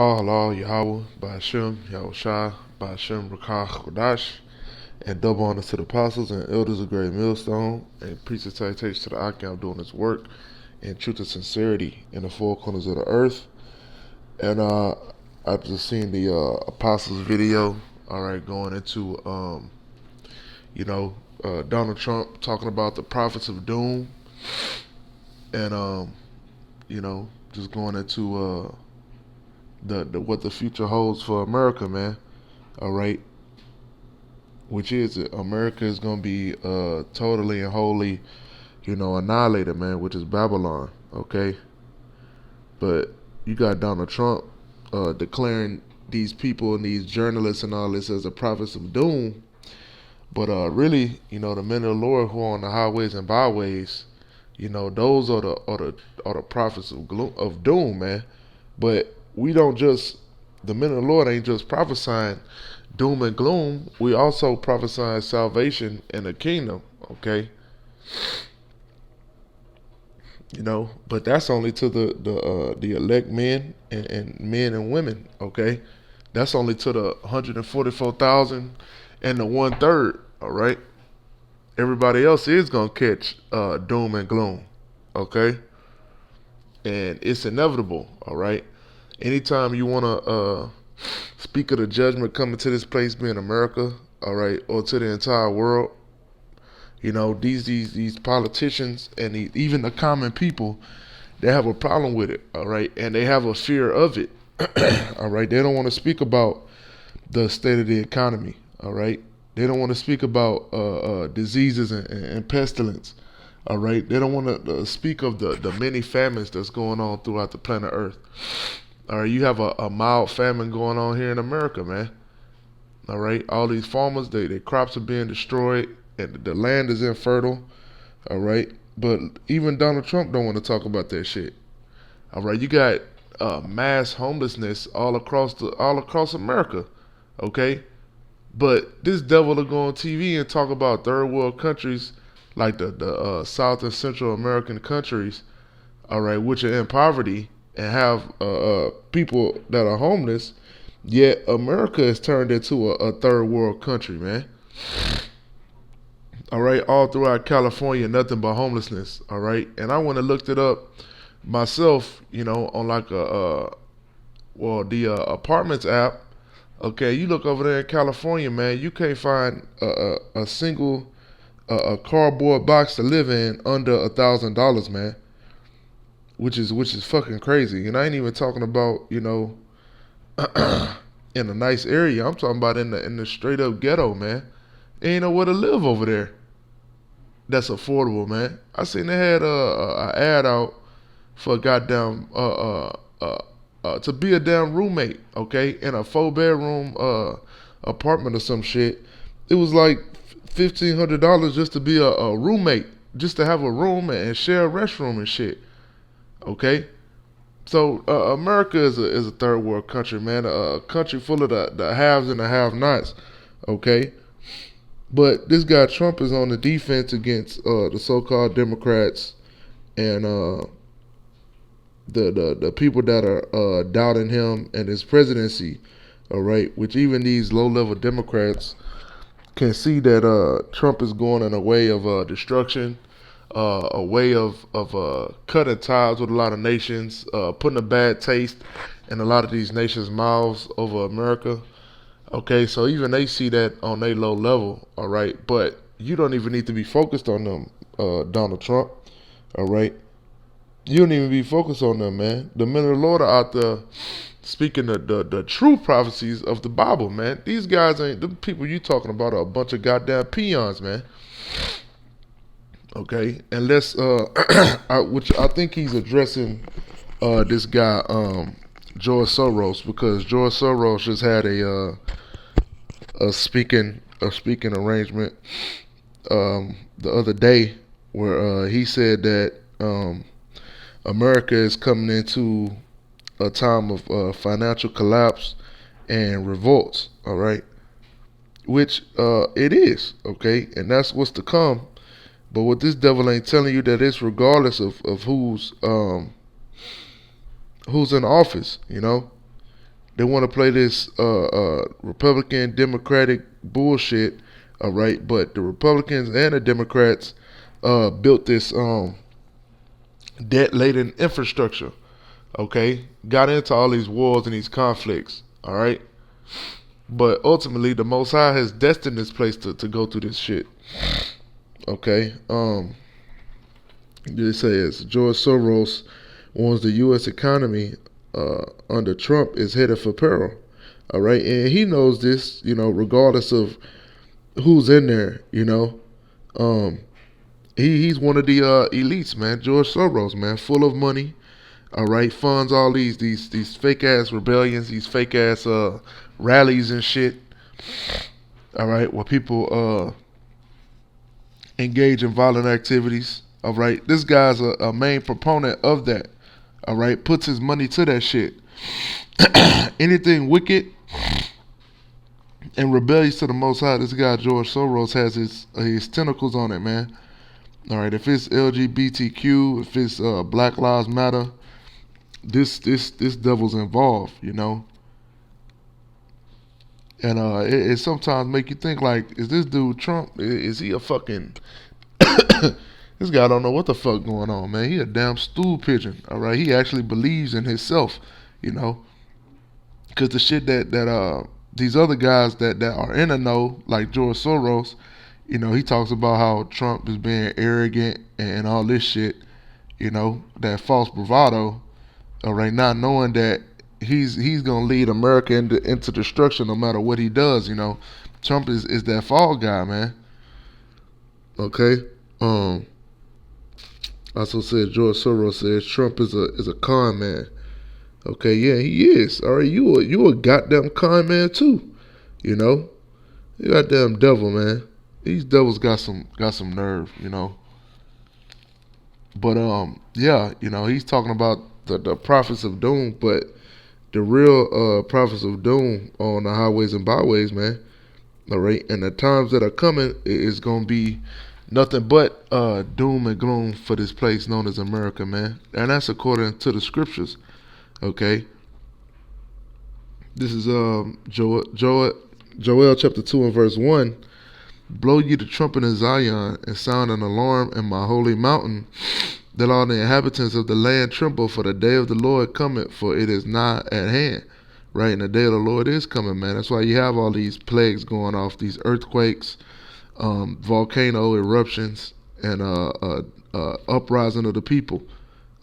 Allah Yahweh, Ba'ashem, Yahushua, Ba'ashem, Rakah, Kodash, and double honor to the apostles and elders of Great Millstone, and preach and salutation to the Akim doing his work in truth and sincerity in the four corners of the earth. And I just seen the apostles video, alright, going into, Donald Trump talking about the prophets of doom, and, just going into the what the future holds for America, man. All right, which is America is gonna be totally and wholly, annihilated, man. Which is Babylon. Okay, but you got Donald Trump declaring these people and these journalists and all this as the prophets of doom. But really, the men of the Lord who are on the highways and byways, those are the prophets of doom, man. But we don't just the men of the Lord ain't just prophesying doom and gloom. We also prophesying salvation in the kingdom. Okay, but that's only to the elect men and men and women. Okay, that's only to the 144,000 and the 1/3. All right, everybody else is gonna catch doom and gloom. Okay, and it's inevitable. All right, anytime you wanna speak of the judgment coming to this place, being America, all right, or to the entire world, these politicians and even the common people, they have a problem with it, all right, and they have a fear of it, all right. They don't want to speak about the state of the economy, all right. They don't want to speak about diseases and pestilence, all right. They don't want to speak of the many famines that's going on throughout the planet Earth. All right, you have a mild famine going on here in America, man. All right, all these farmers, their crops are being destroyed, and the land is infertile. All right, but even Donald Trump don't want to talk about that shit. All right, you got mass homelessness all across America. Okay, but this devil will go on TV and talk about third world countries like the South and Central American countries. All right, which are in poverty and have people that are homeless. Yet America is turned into a third world country, man. All right, all throughout California, nothing but homelessness. All right, and I went and looked it up myself, on like the apartments app. Okay, you look over there in California, man, you can't find a single a cardboard box to live in under $1,000, man. Which is fucking crazy. And I ain't even talking about, in a nice area. I'm talking about in the straight up ghetto, man. Ain't nowhere to live over there that's affordable, man. I seen they had a ad out for a goddamn to be a damn roommate, okay, in a 4 bedroom apartment or some shit. It was like $1,500 just to be a roommate, just to have a room and share a restroom and shit. Okay, so America is a third world country, man. A country full of the haves and the have-nots. Okay, but this guy Trump is on the defense against the so-called Democrats and the people that are doubting him and his presidency. All right, which even these low-level Democrats can see that Trump is going in a way of destruction, a way of cutting ties with a lot of nations, putting a bad taste in a lot of these nations' mouths over America. Okay, so even they see that on their low level, all right. But you don't even need to be focused on them, Donald Trump, all right. You don't even be focused on them, man. The men of the Lord are out there speaking the true prophecies of the Bible, man. These guys ain't the people you talking about are a bunch of goddamn peons, man. Okay, and let's which I think he's addressing this guy George Soros, because George Soros just had a speaking arrangement the other day where he said that America is coming into a time of financial collapse and revolts. All right, which it is, okay, and that's what's to come. But what this devil ain't telling you that it's regardless of who's in office, They want to play this Republican Democratic bullshit. All right, but the Republicans and the Democrats built this debt laden infrastructure. Okay, got into all these wars and these conflicts. All right, but ultimately the Most High has destined this place to go through this shit. Okay, it says George Soros warns the U.S. economy under Trump is headed for peril. All right, and he knows this, regardless of who's in there. Um, he's one of the elites, man. George Soros, man, full of money. All right, funds all these fake ass rebellions, these fake ass rallies and shit. All right, where people engage in violent activities. All right, this guy's a main proponent of that. All right, puts his money to that shit. Anything wicked and rebellious to the Most High, this guy George Soros has his tentacles on it, man. All right, if it's LGBTQ, if it's Black Lives Matter, this devil's involved, And it sometimes make you think like, is this dude Trump? Is he a fucking? This guy don't know what the fuck going on, man. He a damn stool pigeon. All right, he actually believes in himself, because the shit that these other guys that are in the know, like George Soros, he talks about how Trump is being arrogant and all this shit, that false bravado. All right, not knowing that he's gonna lead America into destruction no matter what he does. Trump is that fall guy, man. Okay. Also said George Soros says Trump is a con man. Okay, yeah, he is. All right, you a goddamn con man too. You goddamn devil, man. These devils got some nerve. But yeah, he's talking about the prophets of doom, but the real prophets of doom on the highways and byways, man. All right, and the times that are coming is gonna be nothing but doom and gloom for this place known as America, man. And that's according to the scriptures. Okay. This is Joel chapter 2 and verse 1. Blow ye the trumpet in Zion, and sound an alarm in my holy mountain, that all the inhabitants of the land tremble, for the day of the Lord cometh, for it is nigh at hand. Right, and the day of the Lord is coming, man. That's why you have all these plagues going off, these earthquakes, volcano eruptions, and uprising of the people.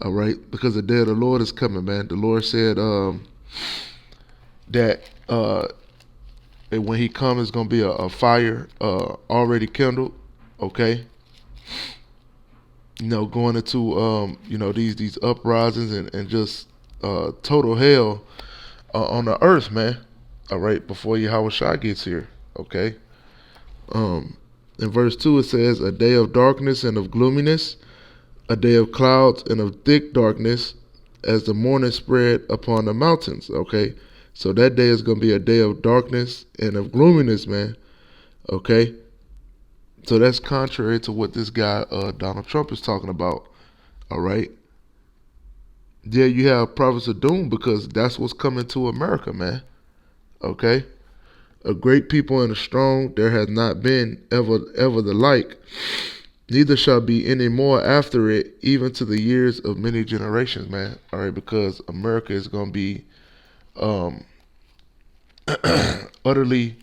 All right, because the day of the Lord is coming, man. The Lord said that when He comes, it's gonna be a fire already kindled. Okay, going into these uprisings and just total hell on the earth, man. All right, before Yahweh Shai gets here. Okay. In verse 2 it says, a day of darkness and of gloominess, a day of clouds and of thick darkness, as the morning spread upon the mountains. Okay, so that day is going to be a day of darkness and of gloominess, man. Okay, so that's contrary to what this guy Donald Trump is talking about. All right, yeah, you have prophets of doom because that's what's coming to America, man. Okay, a great people and a strong, there has not been ever the like, neither shall be any more after it, even to the years of many generations, man. All right, because America is going to be utterly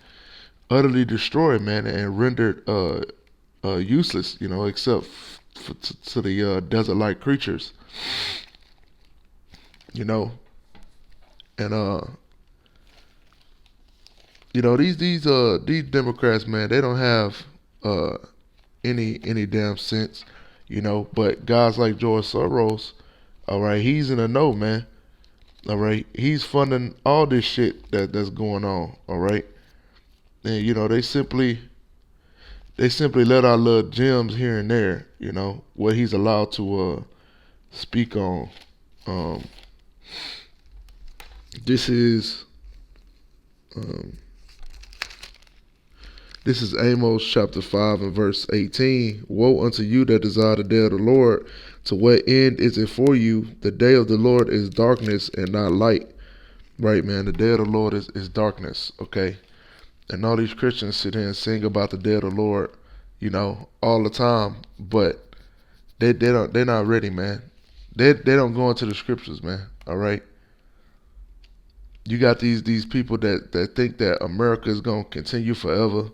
destroyed, man, and rendered useless, except to the desert-like creatures, and these Democrats, man, they don't have any damn sense, But guys like George Soros, all right, he's in the know, man. All right, he's funding all this shit that's going on. All right, and they simply let our little gems here and there, what he's allowed to speak on. Um, this is This is Amos chapter 5 and verse 18. Woe unto you that desire the day of the Lord. To what end is it for you? The day of the Lord is darkness and not light. Right, man. The day of the Lord is darkness, okay? And all these Christians sit here and sing about the day of the Lord, all the time, but they're not ready, man. They don't go into the scriptures, man. All right. You got these people that think that America is gonna continue forever,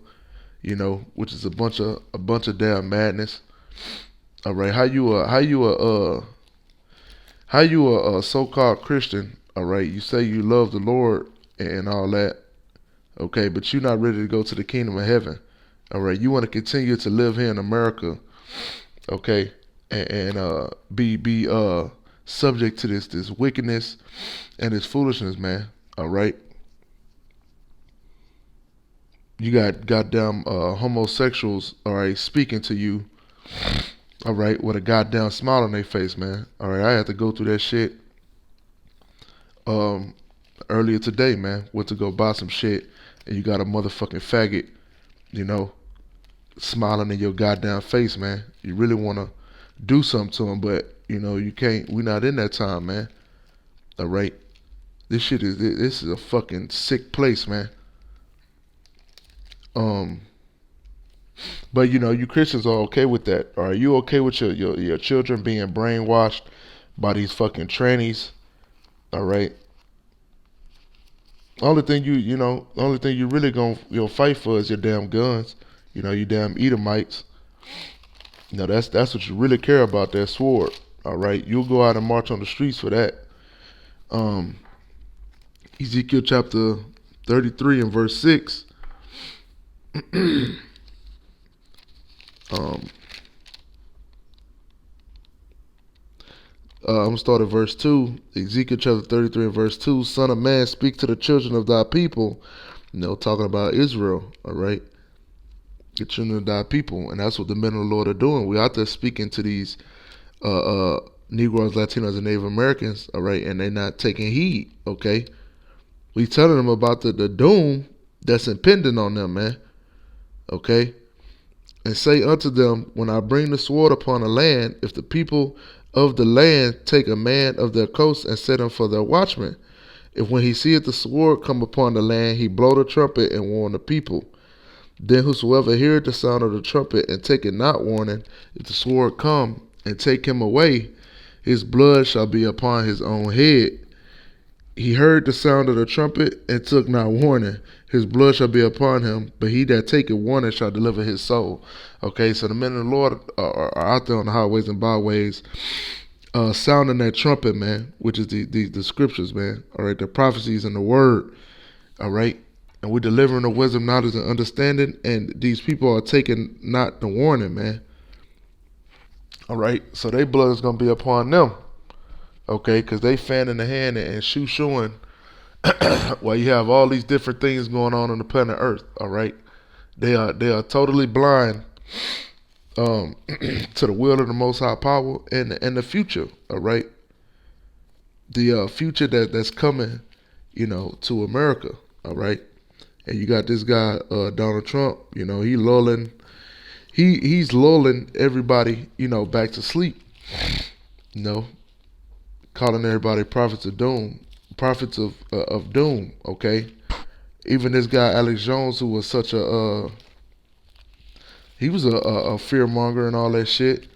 which is a bunch of damn madness. All right. How you a so-called Christian? All right. You say you love the Lord and all that. Okay, but you're not ready to go to the kingdom of heaven. All right. You want to continue to live here in America. Okay, and be subject to this wickedness and this foolishness, man. All right. You got goddamn homosexuals, all right, speaking to you, all right, with a goddamn smile on their face, man. All right, I had to go through that shit um earlier today, man. Went to go buy some shit, and you got a motherfucking faggot, you know, smiling in your goddamn face, man. You really wanna do something to him, but you can't. We're not in that time, man. All right, this is a fucking sick place, man. Um, but you Christians are okay with that. Are you okay with your children being brainwashed by these fucking trannies? All right. Only thing you really gonna fight for is your damn guns. You damn Edomites. That's what you really care about. That sword. All right. You'll go out and march on the streets for that. Um, Ezekiel chapter 33 and verse 6. um, I'm gonna start at verse 2. Ezekiel chapter 33 and verse 2. Son of man, speak to the children of thy people. Talking about Israel. All right. The children of thy people. And that's what the men of the Lord are doing. We're out there speaking to these Negroes, Latinos, and Native Americans. All right. And they're not taking heed. Okay. We telling them about the doom that's impending on them, man. Okay. And say unto them, when I bring the sword upon the land, if the people of the land take a man of their coast and set him for their watchman, if when he seeth the sword come upon the land, he blow the trumpet and warn the people, then whosoever heareth the sound of the trumpet and taketh not warning, if the sword come and take him away, his blood shall be upon his own head. He heard the sound of the trumpet and took not warning. His blood shall be upon him, but he that taketh warning shall deliver his soul. Okay, so the men of the Lord are out there on the highways and byways, sounding that trumpet, man, which is the scriptures, man. All right, the prophecies and the word. All right, and we're delivering the wisdom, knowledge, and understanding, and these people are taking not the warning, man. All right, so their blood is gonna be upon them. Okay, because they fan in the hand and shooing while you have all these different things going on the planet Earth. All right, they are totally blind to the will of the Most High Power and the future. All right, the future that's coming, to America. All right, and you got this guy Donald Trump. He's lulling everybody, back to sleep. You know, calling everybody prophets of doom, prophets of doom. Okay, even this guy Alex Jones, who was such he was a fear monger and all that shit.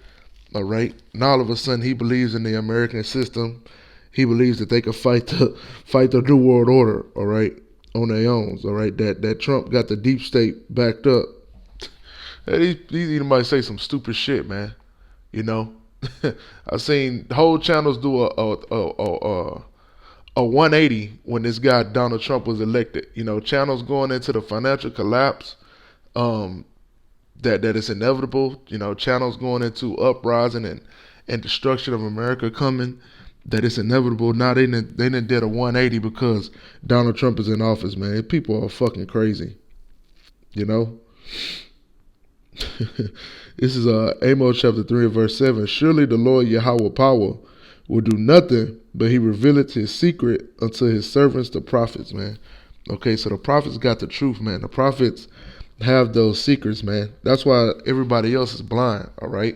All right, now all of a sudden he believes in the American system. He believes that they can fight the new world order. All right, on their own. All right, that Trump got the deep state backed up. Hey, these Edomites say some stupid shit, man. You know, I've seen whole channels do a 180 when this guy Donald Trump was elected. Channels going into the financial collapse, that is inevitable. Channels going into uprising and destruction of America coming. That it's inevitable. Now they done did a 180 because Donald Trump is in office, man. People are fucking crazy. You know. This is Amos chapter 3 verse 7. Surely the Lord Yahweh power will do nothing, but he revealeth his secret unto his servants the prophets, man. Okay, so the prophets got the truth, man. The prophets have those secrets, man. That's why everybody else is blind, all right?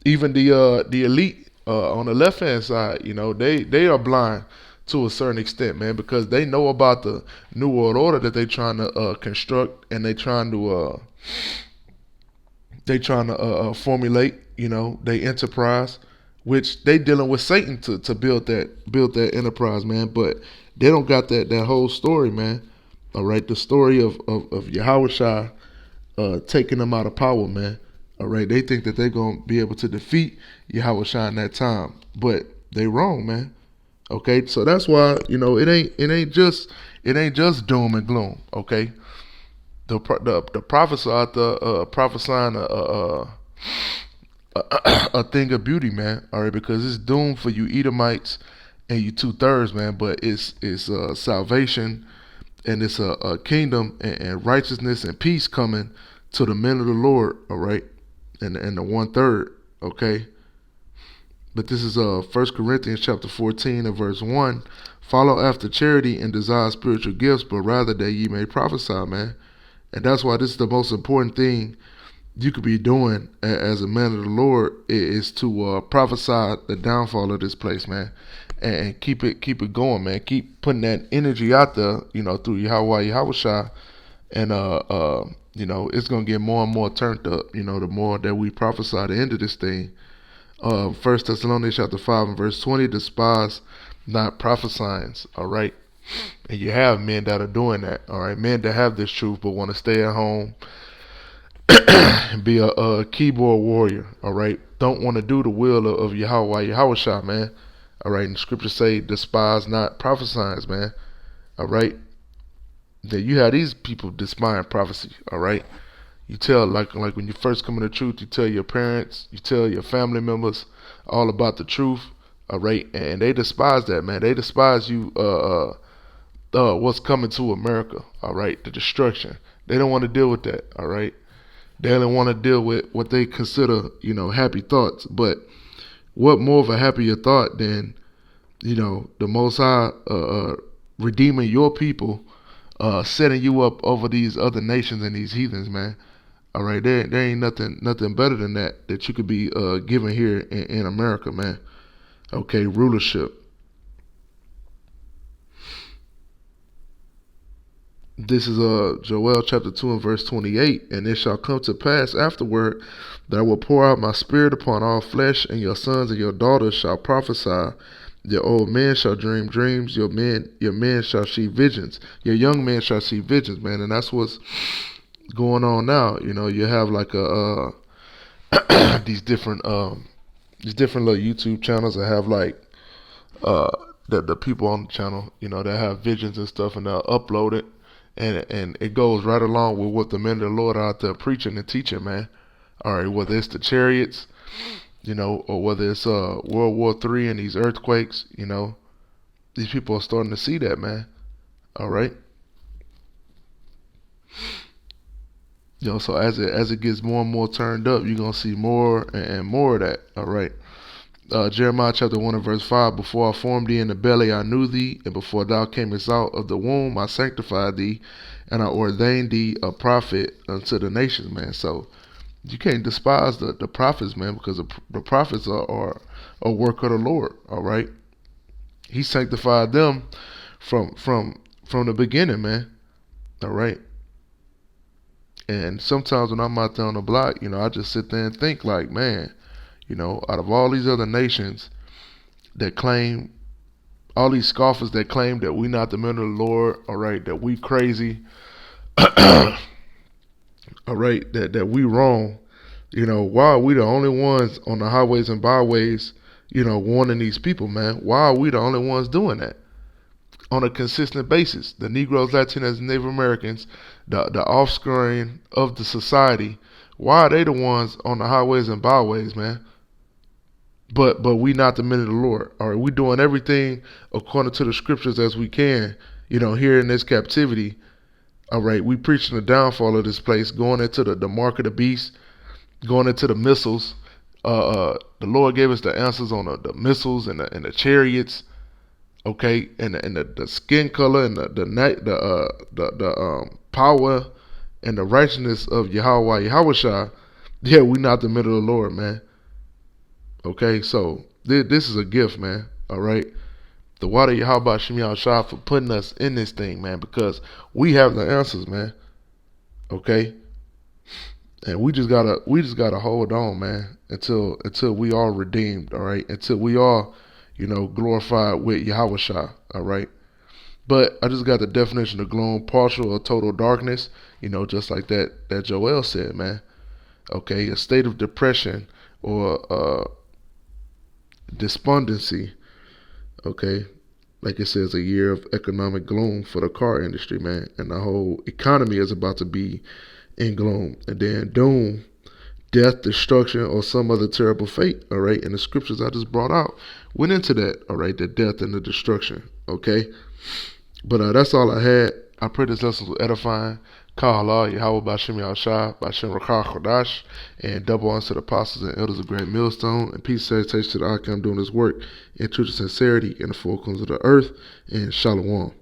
Even the elite on the left hand side, they are blind to a certain extent, man, because they know about the new world order that they trying to construct, and they trying to formulate, they enterprise, which they dealing with Satan to build that enterprise, man. But they don't got that whole story, man. All right, the story of Yahweh taking them out of power, man. All right, they think that they're gonna be able to defeat Yahweh in that time, but they wrong, man. Okay, so that's why it ain't just doom and gloom. Okay, the prophets are out there prophesying a thing of beauty, man. All right, because it's doom for you Edomites and you 2/3, man. But it's salvation, and it's a kingdom and righteousness and peace coming to the men of the Lord. All right, and the 1/3. Okay, but this is 1 Corinthians chapter 14 and verse 1. Follow after charity and desire spiritual gifts, but rather that ye may prophesy, man. And that's why this is the most important thing you could be doing as a man of the Lord, is to prophesy the downfall of this place, man, and keep it going, man. Keep putting that energy out there, through Yahweh Shai, and it's gonna get more and more turned up, the more that we prophesy the end of this thing. 1 Thessalonians chapter 5 and verse 20, despise not prophesying, all right? And you have men that are doing that, all right? Men that have this truth but want to stay at home and be a keyboard warrior, all right? Don't want to do the will of Yahweh Shai, man. All right, and the scriptures say, despise not prophesying, man. All right? That you have these people despising prophecy, all right? You tell, like when you first come in the truth, you tell your parents, you tell your family members all about the truth, all right? And they despise that, man. They despise you, what's coming to America, all right? The destruction. They don't want to deal with that, all right? They don't want to deal with what they consider, happy thoughts. But what more of a happier thought than, the Most High redeeming your people, setting you up over these other nations and these heathens, man. All right, there ain't nothing better than that you could be given here in America, man. Okay, rulership. This is Joel chapter 2 and verse 28. And it shall come to pass afterward that I will pour out my spirit upon all flesh, and your sons and your daughters shall prophesy. Your old men shall dream dreams, your men shall see visions, your young men shall see visions, man. And that's what's going on now. You have like these different little YouTube channels that have like the people on the channel, that have visions and stuff, and they'll upload it, and it goes right along with what the men of the Lord are out there preaching and teaching, man. All right, whether it's the chariots, or whether it's World War III and these earthquakes, these people are starting to see that, man. All right. So as it gets more and more turned up, you're gonna see more and more of that. All right. Jeremiah chapter 1 and verse 5. Before I formed thee in the belly, I knew thee, and before thou camest out of the womb, I sanctified thee, and I ordained thee a prophet unto the nations, man. So you can't despise the prophets, man, because the prophets are a work of the Lord. All right. He sanctified them from the beginning, man. All right. And sometimes when I'm out there on the block, I just sit there and think like, man, out of all these other nations that claim, all these scoffers that claim that we not the men of the Lord, all right, that we crazy, all right, that we wrong, why are we the only ones on the highways and byways, warning these people, man? Why are we the only ones doing that on a consistent basis? The Negroes, Latinos, and Native Americans, the offscouring of the society, why are they the ones on the highways and byways, man? But we not the men of the Lord. All right, we doing everything according to the scriptures as we can, here in this captivity. All right, we preaching the downfall of this place, going into the mark of the beast, going into the missiles. The Lord gave us the answers on the missiles and the chariots. Okay, and the skin color and the power and the righteousness of Yahweh Shai. Yeah, we not the men of the Lord, man. Okay, so this is a gift, man. All right, the water Yahweh Shem Shah for putting us in this thing, man, because we have the answers, man. Okay? And we just gotta hold on, man, until we are redeemed, all right? Until we are, glorified with Yahweh Shah, all right? But I just got the definition of gloom, partial or total darkness, just like that Joel said, man. Okay, a state of depression or despondency. Okay, like it says, a year of economic gloom for the car industry, man, and the whole economy is about to be in gloom. And then doom, death, destruction, or some other terrible fate. All right, and the scriptures I just brought out went into that. All right, the death and the destruction. Okay, but that's all I had. I pray this lesson was edifying. Kahala, Yahweh Bashem Yahshua, Bashem Rakah Kodash, and double honors to the apostles and elders of Great Millstone, and peace and salutation to the Akim doing this work in truth and sincerity in the four corners of the earth, and Shalom.